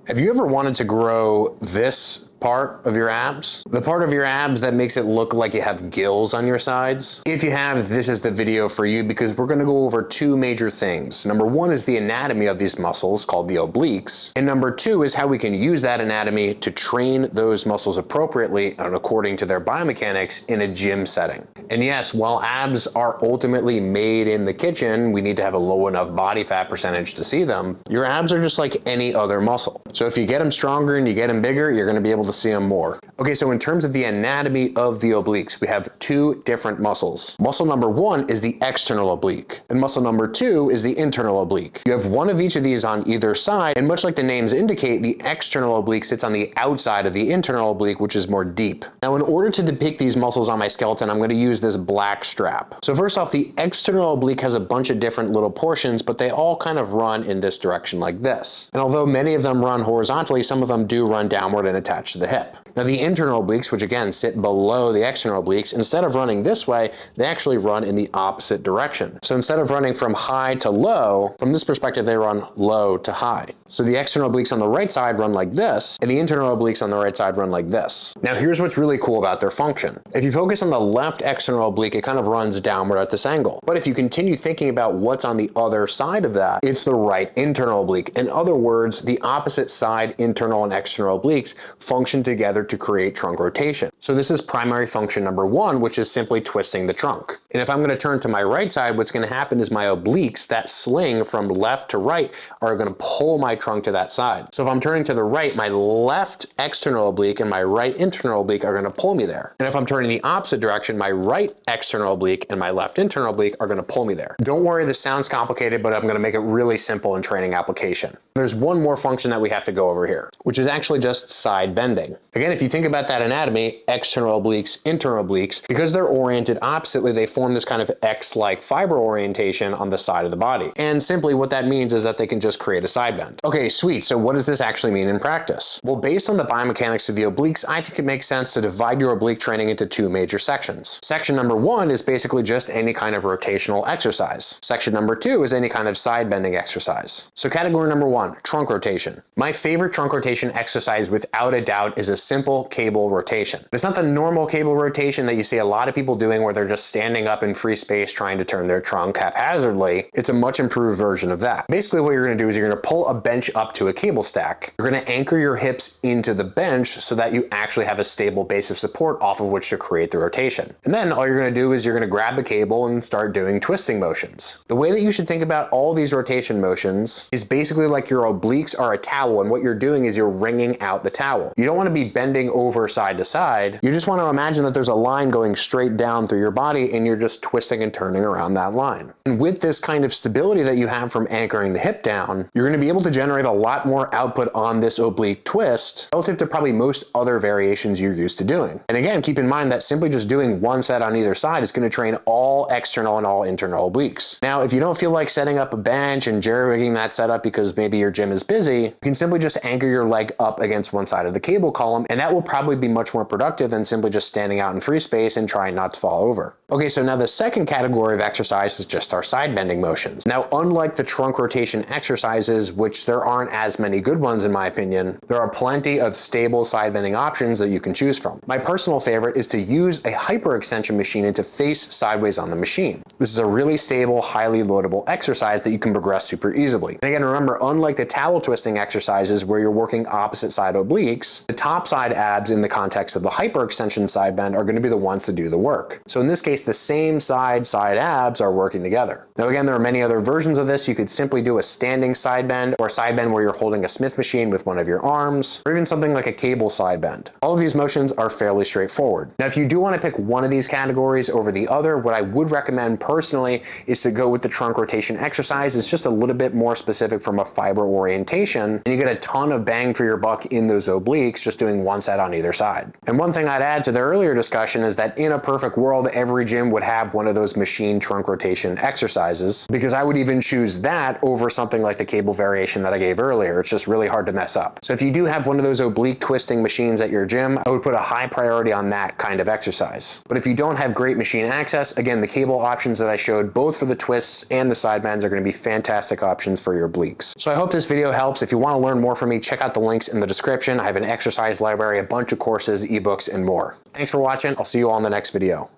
Have you ever wanted to grow this part of your abs? The part of your abs that makes it look like you have gills on your sides? If you have, this is the video for you because we're gonna go over two major things. Number one is the anatomy of these muscles called the obliques. And number two is how we can use that anatomy to train those muscles appropriately and according to their biomechanics in a gym setting. And yes, while abs are ultimately made in the kitchen, we need to have a low enough body fat percentage to see them. Your abs are just like any other muscle. So if you get them stronger and you get them bigger, you're gonna be able to see them more. Okay, so in terms of the anatomy of the obliques, we have two different muscles. Muscle number one is the external oblique, and muscle number two is the internal oblique. You have one of each of these on either side, and much like the names indicate, the external oblique sits on the outside of the internal oblique, which is more deep. Now, in order to depict these muscles on my skeleton, I'm going to use this black strap. So first off, the external oblique has a bunch of different little portions, but they all kind of run in this direction like this. And although many of them run horizontally, some of them do run downward and attach to the hip. Now the internal obliques, which again sit below the external obliques, instead of running this way, they actually run in the opposite direction. So instead of running from high to low, from this perspective, they run low to high. So the external obliques on the right side run like this, and the internal obliques on the right side run like this. Now here's what's really cool about their function. If you focus on the left external oblique, it kind of runs downward at this angle. But if you continue thinking about what's on the other side of that, it's the right internal oblique. In other words, the opposite side internal and external obliques function together to create trunk rotation. So this is primary function number one, which is simply twisting the trunk. And if I'm going to turn to my right side, what's going to happen is my obliques, that sling from left to right, are going to pull my trunk to that side. So if I'm turning to the right, my left external oblique and my right internal oblique are going to pull me there. And if I'm turning the opposite direction, my right external oblique and my left internal oblique are going to pull me there. Don't worry, this sounds complicated, but I'm going to make it really simple in training application. There's one more function that we have to go over here, which is actually just side bending. Again, if you think about that anatomy, external obliques, internal obliques, because they're oriented oppositely, they form this kind of X-like fiber orientation on the side of the body. And simply what that means is that they can just create a side bend. Okay, sweet. So what does this actually mean in practice? Well, based on the biomechanics of the obliques, I think it makes sense to divide your oblique training into two major sections. Section number one is basically just any kind of rotational exercise. Section number two is any kind of side bending exercise. So category number one, trunk rotation. My favorite trunk rotation exercise without a doubt is a simple cable rotation. It's not the normal cable rotation that you see a lot of people doing where they're just standing up in free space trying to turn their trunk haphazardly. It's a much improved version of that. Basically what you're going to do is you're going to pull a bench up to a cable stack. You're going to anchor your hips into the bench so that you actually have a stable base of support off of which to create the rotation. And then all you're going to do is you're going to grab the cable and start doing twisting motions. The way that you should think about all these rotation motions is basically like your obliques are a towel, and what you're doing is you're wringing out the towel. You don't want to be bending over side to side. You just want to imagine that there's a line going straight down through your body and you're just twisting and turning around that line. And with this kind of stability that you have from anchoring the hip down, you're going to be able to generate a lot more output on this oblique twist relative to probably most other variations you're used to doing. And again, keep in mind that simply just doing one set on either side is going to train all external and all internal obliques. Now, if you don't feel like setting up a bench and jerry-rigging that setup because maybe your gym is busy, you can simply just anchor your leg up against one side of the cable column, and that will probably be much more productive than simply just standing out in free space and trying not to fall over. Okay, so now the second category of exercise is just our side bending motions. Now, unlike the trunk rotation exercises, which there aren't as many good ones in my opinion, there are plenty of stable side bending options that you can choose from. My personal favorite is to use a hyperextension machine and to face sideways on the machine. This is a really stable, highly loadable exercise that you can progress super easily. And again, remember, unlike the towel twisting exercises where you're working opposite side obliques, the top side abs in the context of the hyperextension side bend are going to be the ones to do the work. So in this case, the same side abs are working together. Now again, there are many other versions of this. You could simply do a standing side bend or a side bend where you're holding a Smith machine with one of your arms, or even something like a cable side bend. All of these motions are fairly straightforward. Now, if you do want to pick one of these categories over the other, what I would recommend personally is to go with the trunk rotation exercise. It's just a little bit more specific from a fiber orientation, and you get a ton of bang for your buck in those obliques obliques, just doing one set on either side. And one thing I'd add to the earlier discussion is that in a perfect world, every gym would have one of those machine trunk rotation exercises, because I would even choose that over something like the cable variation that I gave earlier. It's just really hard to mess up. So if you do have one of those oblique twisting machines at your gym, I would put a high priority on that kind of exercise. But if you don't have great machine access, again, the cable options that I showed, both for the twists and the side bends, are going to be fantastic options for your obliques. So I hope this video helps. If you want to learn more from me, check out the links in the description. I have an exercise library, a bunch of courses, ebooks, and more. Thanks for watching. I'll see you all in the next video.